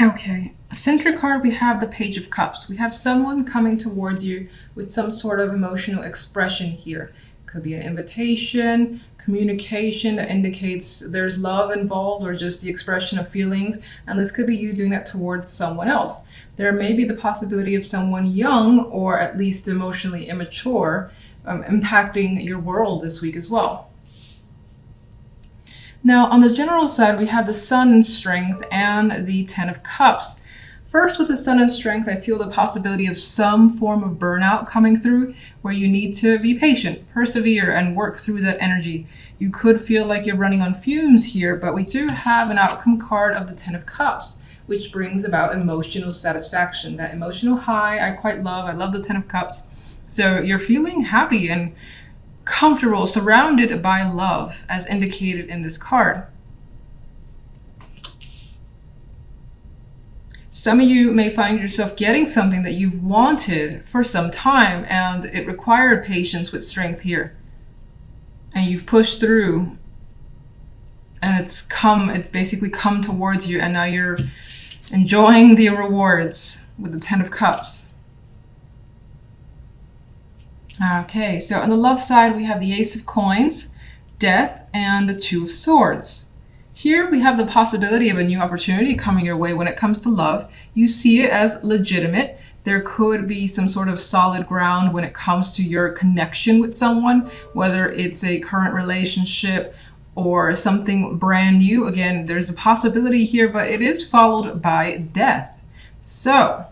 Okay, center card, we have the Page of Cups. We have someone coming towards you with some sort of emotional expression here. Could be an invitation, communication that indicates there's love involved, or just the expression of feelings. And this could be you doing that towards someone else. There may be the possibility of someone young or at least emotionally immature impacting your world this week as well. Now, on the general side, we have the Sun in Strength and the Ten of Cups. First, with the Sun in Strength, I feel the possibility of some form of burnout coming through, where you need to be patient, persevere, and work through that energy. You could feel like you're running on fumes here, but we do have an outcome card of the Ten of Cups, which brings about emotional satisfaction. That emotional high I quite love. I love the Ten of Cups. So you're feeling happy and comfortable, surrounded by love, as indicated in this card. Some of you may find yourself getting something that you've wanted for some time, and it required patience with strength here. And you've pushed through, and it basically come towards you, and now you're enjoying the rewards with the Ten of Cups. Okay, so on the love side, we have the Ace of Coins, Death, and the Two of Swords. Here we have the possibility of a new opportunity coming your way when it comes to love. You see it as legitimate. There could be some sort of solid ground when it comes to your connection with someone, whether it's a current relationship or something brand new. Again, there's a possibility here, but it is followed by death. So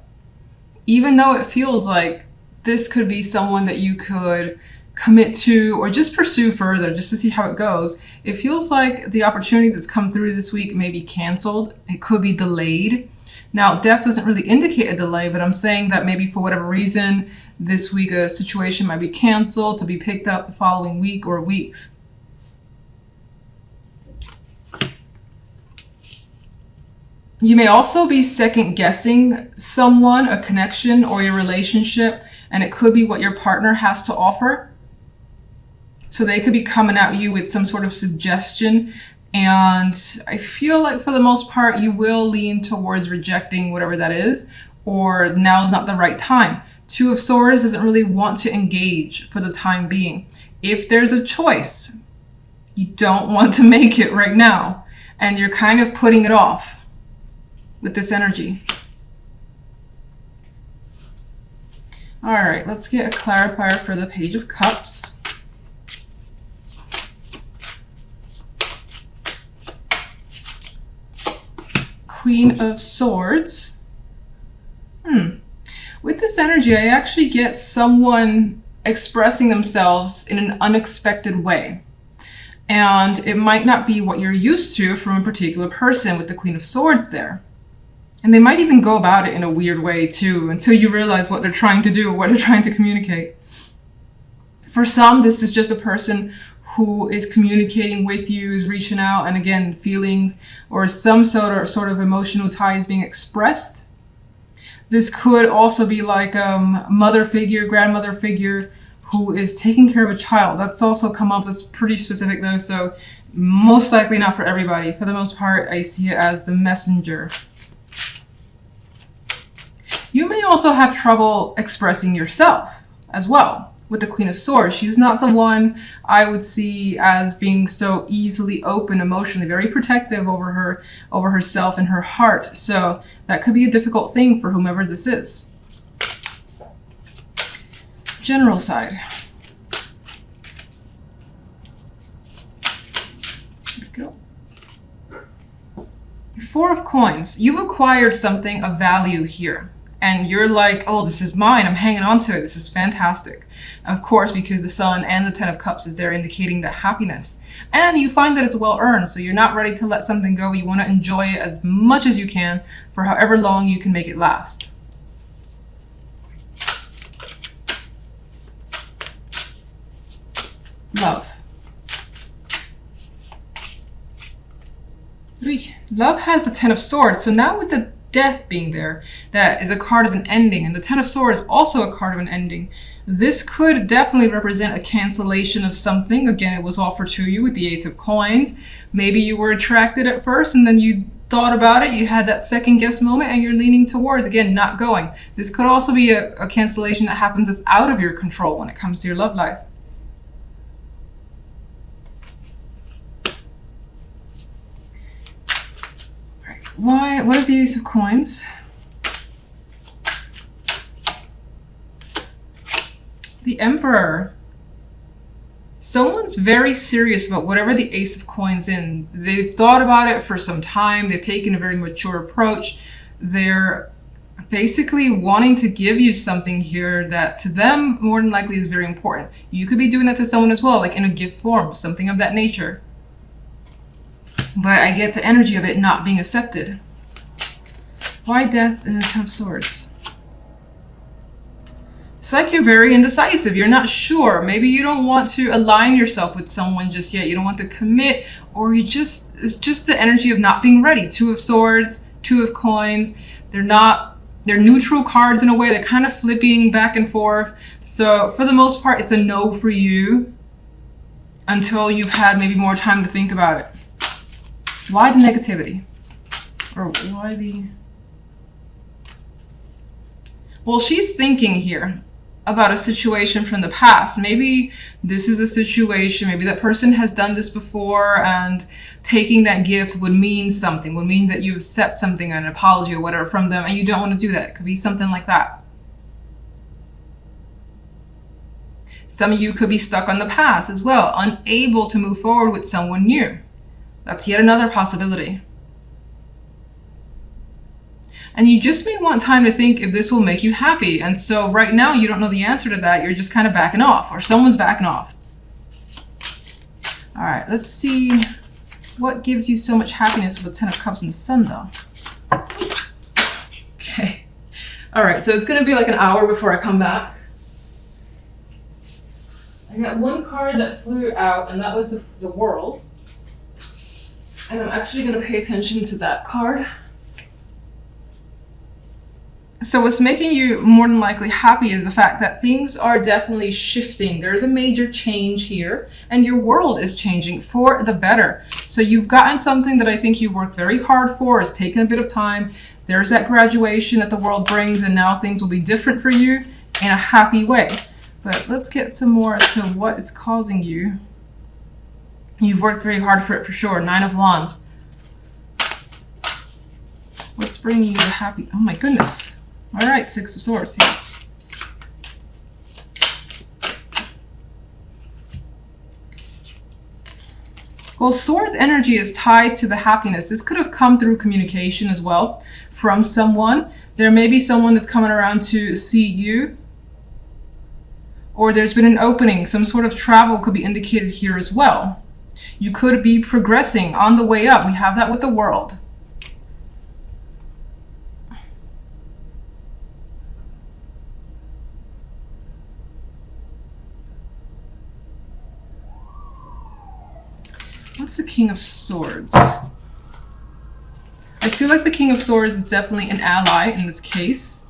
even though it feels like this could be someone that you could commit to or just pursue further just to see how it goes, it feels like the opportunity that's come through this week may be canceled. It could be delayed. Now, death doesn't really indicate a delay, but I'm saying that maybe for whatever reason, this week a situation might be canceled to be picked up the following week or weeks. You may also be second guessing someone, a connection, or your relationship, and it could be what your partner has to offer. So they could be coming at you with some sort of suggestion, and I feel like for the most part, you will lean towards rejecting whatever that is, or now's not the right time. Two of Swords doesn't really want to engage for the time being. If there's a choice, you don't want to make it right now, and you're kind of putting it off with this energy. All right, let's get a clarifier for the Page of Cups. Queen of Swords. With this energy, I actually get someone expressing themselves in an unexpected way. And it might not be what you're used to from a particular person with the Queen of Swords there. And they might even go about it in a weird way too, until you realize what they're trying to do or what they're trying to communicate. For some, this is just a person who is communicating with you, is reaching out, and again, feelings or some sort of emotional ties being expressed. This could also be like a mother figure, grandmother figure who is taking care of a child. That's also come up. That's pretty specific though, so most likely not for everybody. For the most part, I see it as the messenger. You may also have trouble expressing yourself as well with the Queen of Swords. She's not the one I would see as being so easily open emotionally, very protective over herself and her heart. So that could be a difficult thing for whomever this is. General side. Here we go. Four of Coins. You've acquired something of value here. And you're like, oh, this is mine. I'm hanging on to it. This is fantastic. Of course, because the Sun and the Ten of Cups is there indicating that happiness. And you find that it's well earned. So you're not ready to let something go. You want to enjoy it as much as you can for however long you can make it last. Love. Love has the Ten of Swords. So now with the Death being there, that is a card of an ending, and the Ten of Swords is also a card of an ending. This could definitely represent a cancellation of something. Again, it was offered to you with the Ace of Coins. Maybe you were attracted at first and then you thought about it, you had that second guess moment, and you're leaning towards, again, not going. This could also be a cancellation that happens that's out of your control when it comes to your love life. What is the Ace of Coins? The Emperor. Someone's very serious about whatever the Ace of Coins in. They've thought about it for some time. They've taken a very mature approach. They're basically wanting to give you something here that to them more than likely is very important. You could be doing that to someone as well, like in a gift form, something of that nature. But I get the energy of it not being accepted. Why Death and the Ten of Swords? It's like you're very indecisive. You're not sure. Maybe you don't want to align yourself with someone just yet. You don't want to commit, or it's just the energy of not being ready. Two of Swords, Two of Coins. They're neutral cards in a way. They're kind of flipping back and forth. So for the most part, it's a no for you until you've had maybe more time to think about it. Why the negativity? Or why the... Well, she's thinking here about a situation from the past. Maybe this is a situation, maybe that person has done this before, and taking that gift would mean something, would mean that you accept something, an apology or whatever from them, and you don't want to do that. It could be something like that. Some of you could be stuck on the past as well, unable to move forward with someone new. That's yet another possibility. And you just may want time to think if this will make you happy. And so right now you don't know the answer to that. You're just kind of backing off, or someone's backing off. All right, let's see what gives you so much happiness with the Ten of Cups and the Sun, though. Okay. All right, so it's going to be like an hour before I come back. I got one card that flew out, and that was the World. And I'm actually going to pay attention to that card. So what's making you more than likely happy is the fact that things are definitely shifting. There's a major change here, and your world is changing for the better. So you've gotten something that I think you've worked very hard for. It's taken a bit of time. There's that graduation that the world brings, and now things will be different for you in a happy way. But let's get some more to what is causing you. You've worked very hard for it for sure. Nine of Wands. What's bringing you to happy? Oh my goodness. All right, Six of Swords, yes. Well, Swords energy is tied to the happiness. This could have come through communication as well from someone. There may be someone that's coming around to see you, or there's been an opening. Some sort of travel could be indicated here as well. You could be progressing on the way up. We have that with the World. What's the King of Swords? I feel like the King of Swords is definitely an ally in this case.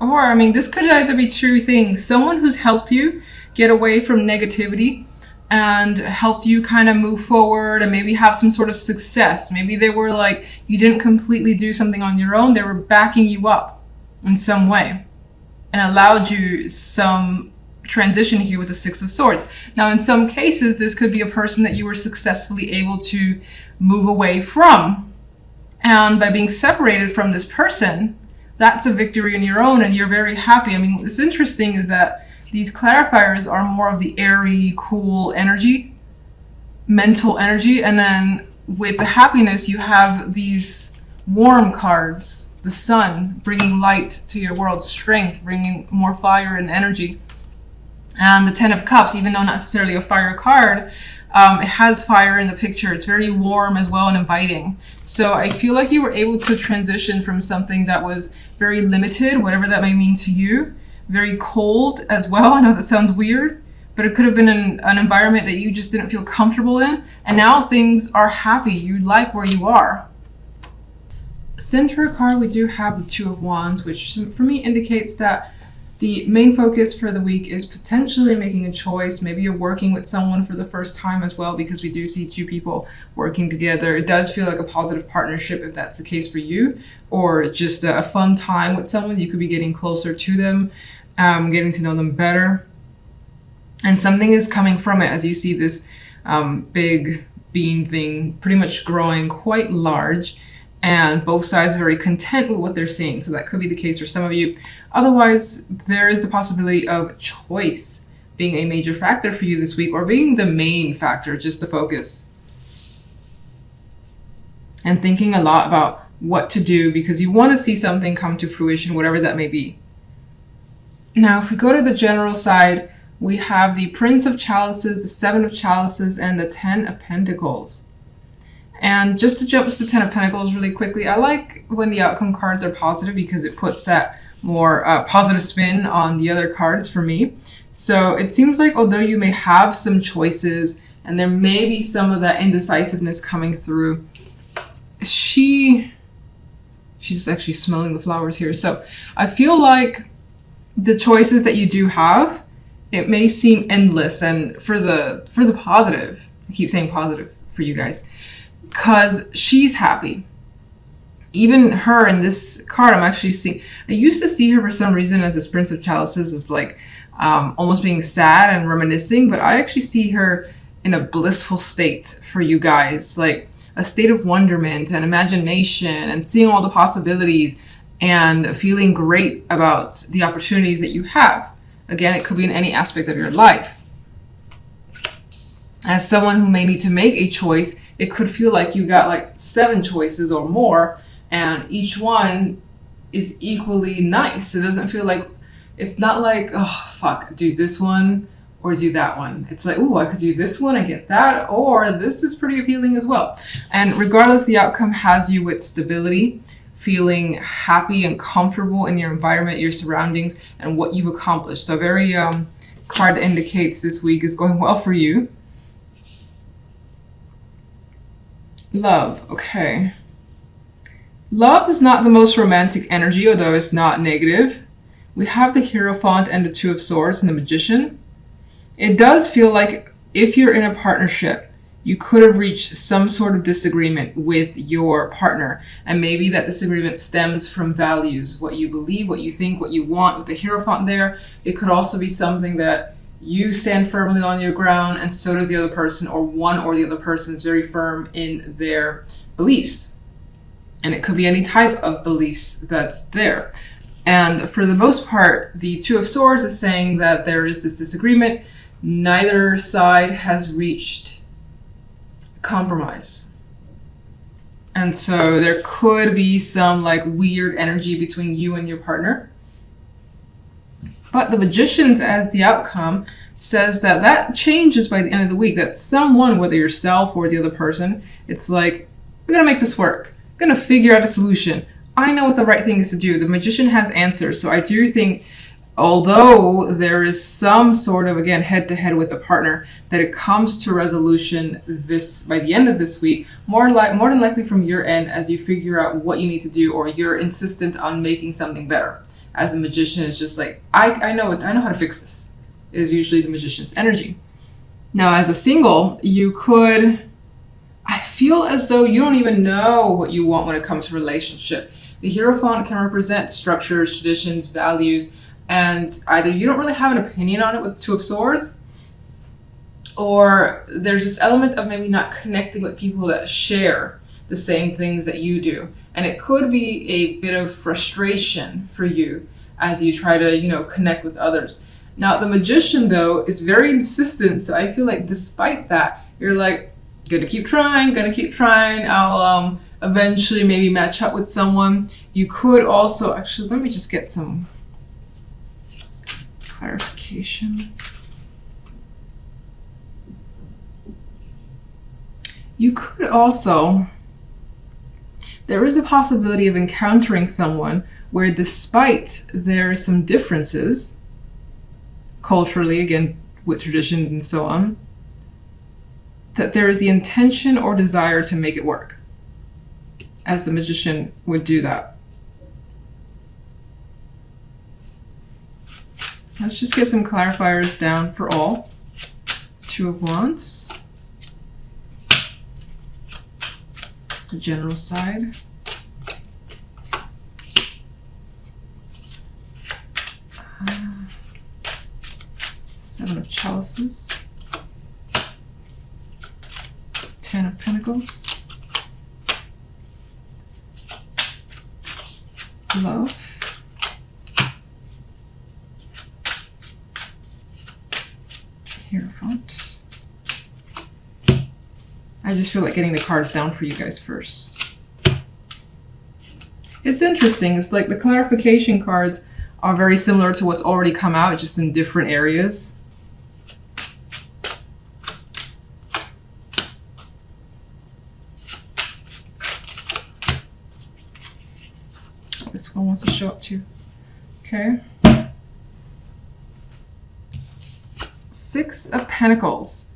Or, I mean, this could either be two things. Someone who's helped you get away from negativity and helped you kind of move forward and maybe have some sort of success. Maybe they were like, you didn't completely do something on your own. They were backing you up in some way and allowed you some transition here with the Six of Swords. Now, in some cases, this could be a person that you were successfully able to move away from. And by being separated from this person, that's a victory in your own, and you're very happy. I mean, what's interesting is that these clarifiers are more of the airy, cool energy, mental energy. And then with the happiness, you have these warm cards, the Sun, bringing light to your world, strength, bringing more fire and energy. And the Ten of Cups, even though not necessarily a fire card, it has fire in the picture. It's very warm as well and inviting. So I feel like you were able to transition from something that was very limited, whatever that may mean to you, very cold as well. I know that sounds weird, but it could have been an environment that you just didn't feel comfortable in. And now things are happy. You like where you are. center card, we do have the Two of Wands, which for me indicates that the main focus for the week is potentially making a choice. Maybe you're working with someone for the first time as well, because we do see two people working together. It does feel like a positive partnership if that's the case for you, or just a fun time with someone. You could be getting closer to them, getting to know them better. And something is coming from it as you see this big bean thing pretty much growing quite large. And both sides are very content with what they're seeing. So that could be the case for some of you. Otherwise, there is the possibility of choice being a major factor for you this week, or being the main factor, just the focus. And thinking a lot about what to do because you want to see something come to fruition, whatever that may be. Now, if we go to the general side, we have the Prince of Chalices, the Seven of Chalices, and the Ten of Pentacles. And just to jump to the Ten of Pentacles really quickly, I like when the outcome cards are positive because it puts that more positive spin on the other cards for me. So it seems like although you may have some choices and there may be some of that indecisiveness coming through, she's actually smelling the flowers here. So I feel like the choices that you do have, it may seem endless, and for the positive, I keep saying positive for you guys, because she's happy. Even her in this card, I'm actually seeing, I used to see her for some reason as this Prince of Chalices as like almost being sad and reminiscing, but I actually see her in a blissful state for you guys, like a state of wonderment and imagination and seeing all the possibilities and feeling great about the opportunities that you have. Again, it could be in any aspect of your life. As someone who may need to make a choice, it could feel like you got like 7 choices or more, and each one is equally nice. It doesn't feel like, it's not like, oh, fuck, do this one or do that one. It's like, ooh, I could do this one and get that, or this is pretty appealing as well. And regardless, the outcome has you with stability, feeling happy and comfortable in your environment, your surroundings, and what you've accomplished. So very card that indicates this week is going well for you. Love, okay. Love is not the most romantic energy, although it's not negative. We have the Hierophant and the Two of Swords and the Magician. It does feel like if you're in a partnership, you could have reached some sort of disagreement with your partner. And maybe that disagreement stems from values, what you believe, what you think, what you want. With the Hierophant there, it could also be something that you stand firmly on your ground and so does the other person, or one or the other person is very firm in their beliefs. And it could be any type of beliefs that's there. And for the most part, the Two of Swords is saying that there is this disagreement. Neither side has reached compromise. And so there could be some like weird energy between you and your partner. But the Magicians as the outcome says that that changes by the end of the week, that someone, whether yourself or the other person, it's like, we're gonna make this work. We're gonna figure out a solution. I know what the right thing is to do. The Magician has answers. So I do think, although there is some sort of, again, head-to-head with the partner, that it comes to resolution this by the end of this week, more than likely from your end, as you figure out what you need to do, or you're insistent on making something better. As a Magician, it's just like, I know how to fix this, is usually the Magician's energy. Now, as a single, you could, I feel as though you don't even know what you want when it comes to relationship. The Hierophant can represent structures, traditions, values, and either you don't really have an opinion on it with Two of Swords, or there's this element of maybe not connecting with people that share the same things that you do. And it could be a bit of frustration for you as you try to, connect with others. Now, the Magician, though, is very insistent. So I feel like despite that, you're like, gonna keep trying. I'll eventually maybe match up with someone. You could also, actually, let me just get some clarification. You could also, there is a possibility of encountering someone where, despite there are some differences culturally, again, with traditions and so on, that there is the intention or desire to make it work. as the Magician would do that. Let's just get some clarifiers down for all. Two of Wands. The general side. Seven of Chalices. Ten of Pentacles. Love. Hierophant. I just feel like getting the cards down for you guys first. It's interesting. It's like the clarification cards are very similar to what's already come out, just in different areas. This one wants to show up too. Okay. Six of Pentacles.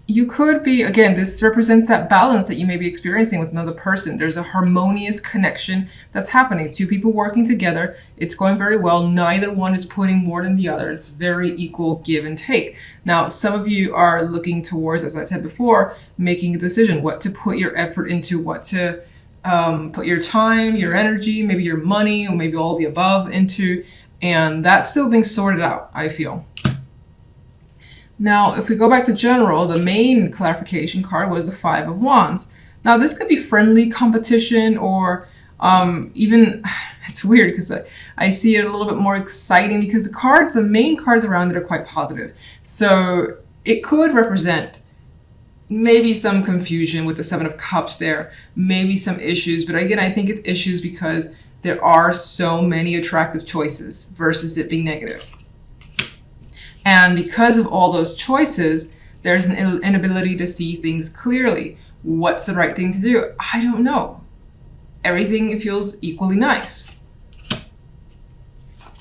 You could be, again, this represents that balance that you may be experiencing with another person. There's a harmonious connection that's happening. Two people working together. It's going very well. Neither one is putting more than the other. It's very equal give and take. Now, some of you are looking towards, as I said before, making a decision, what to put your effort into, what to put your time, your energy, maybe your money, or maybe all the above into. And that's still being sorted out, I feel. Now, if we go back to general, the main clarification card was the Five of Wands. Now, this could be friendly competition or even, it's weird because I see it a little bit more exciting because the cards, the main cards around it are quite positive. So it could represent maybe some confusion with the Seven of Cups there, maybe some issues. But again, I think it's issues because there are so many attractive choices versus it being negative. And because of all those choices, there's an inability to see things clearly. What's the right thing to do? I don't know. Everything feels equally nice.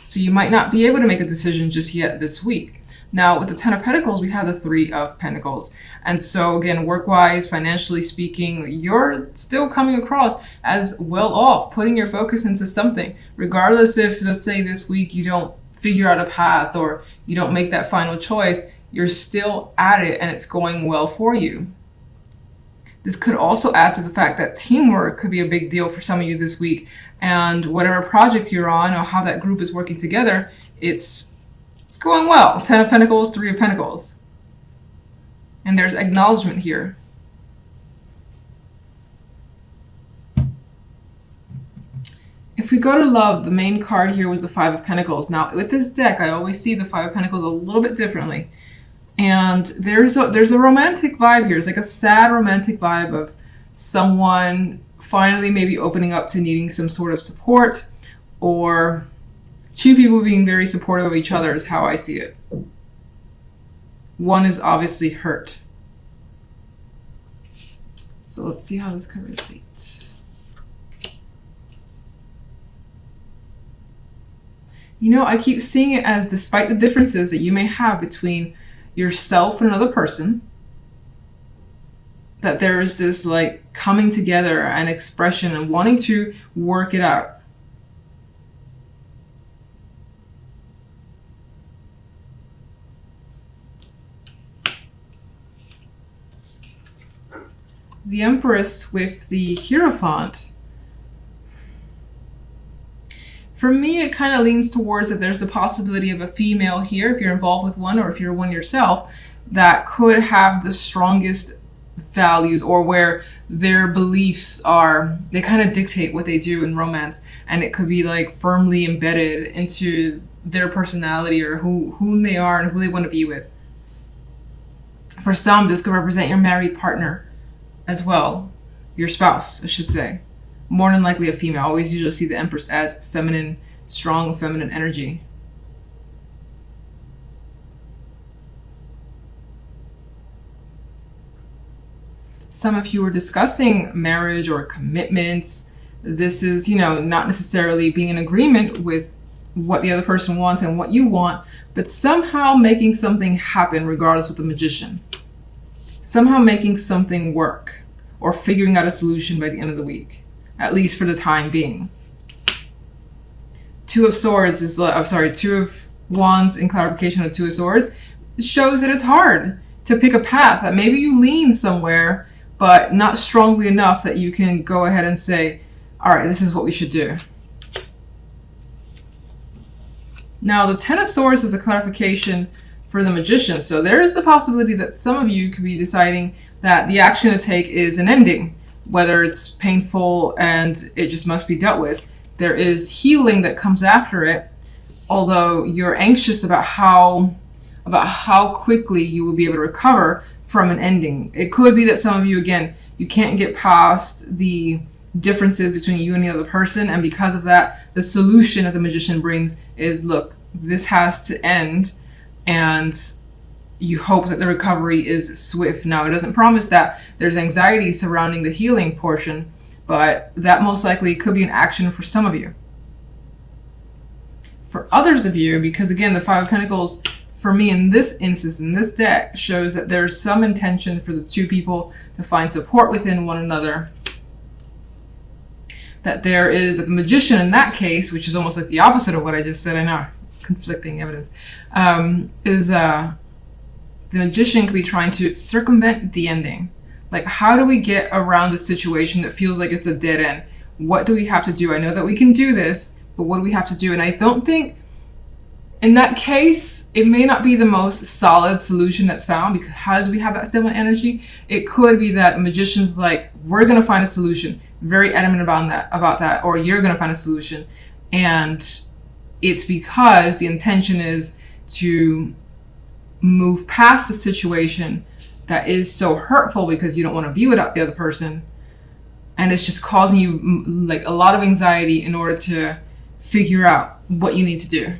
So you might not be able to make a decision just yet this week. Now, with the Ten of Pentacles, we have the Three of Pentacles. And so again, work-wise, financially speaking, you're still coming across as well off, putting your focus into something. Regardless if, let's say this week, you don't figure out a path or you don't make that final choice, you're still at it and it's going well for you. This could also add to the fact that teamwork could be a big deal for some of you this week, and whatever project you're on or how that group is working together, it's going well. Ten of Pentacles, Three of Pentacles. And there's acknowledgement here. If we go to love, the main card here was the Five of Pentacles. Now, with this deck, I always see the Five of Pentacles a little bit differently. And there's a romantic vibe here. It's like a sad romantic vibe of someone finally maybe opening up to needing some sort of support, or two people being very supportive of each other is how I see it. One is obviously hurt. So let's see how this can relate. You know, I keep seeing it as, despite the differences that you may have between yourself and another person, that there is this like coming together and expression and wanting to work it out. The Empress with the Hierophant. For me, it kind of leans towards that there's a possibility of a female here, if you're involved with one or if you're one yourself, that could have the strongest values, or where their beliefs are, they kind of dictate what they do in romance. And it could be like firmly embedded into their personality or who they are and who they want to be with. For some, this could represent your married partner as well, your spouse, I should say. More than likely a female. I always usually see the Empress as feminine, strong feminine energy. Some of you are discussing marriage or commitments. This is, you know, not necessarily being in agreement with what the other person wants and what you want, but somehow making something happen regardless with the Magician. Somehow making something work or figuring out a solution by the end of the week. at least for the time being. Two of Swords is, I'm sorry, Two of Wands in clarification of Two of Swords. It shows that it's hard to pick a path, that maybe you lean somewhere, but not strongly enough that you can go ahead and say, all right, this is what we should do. Now, the Ten of Swords is a clarification for the Magician. So there is the possibility that some of you could be deciding that the action to take is an ending, whether it's painful and it just must be dealt with. There is healing that comes after it, although you're anxious about how quickly you will be able to recover from an ending. It could be that some of you, again, you can't get past the differences between you and the other person, and because of that, the solution that the Magician brings is, look, this has to end, and you hope that the recovery is swift. Now, it doesn't promise that. There's anxiety surrounding the healing portion, but that most likely could be an action for some of you. For others of you, because again, the Five of Pentacles, for me in this instance, in this deck, shows that there's some intention for the two people to find support within one another. That the Magician in that case, which is almost like the opposite of what I just said, I know, conflicting evidence, the Magician could be trying to circumvent the ending. Like, how do we get around a situation that feels like it's a dead end? What do we have to do? I know that we can do this, but what do we have to do? And I don't think, in that case, it may not be the most solid solution that's found, because we have that stimulant energy. It could be that Magician's like, we're going to find a solution, very adamant about that, or you're going to find a solution. And it's because the intention is to move past the situation that is so hurtful because you don't want to be without the other person. And it's just causing you like a lot of anxiety in order to figure out what you need to do.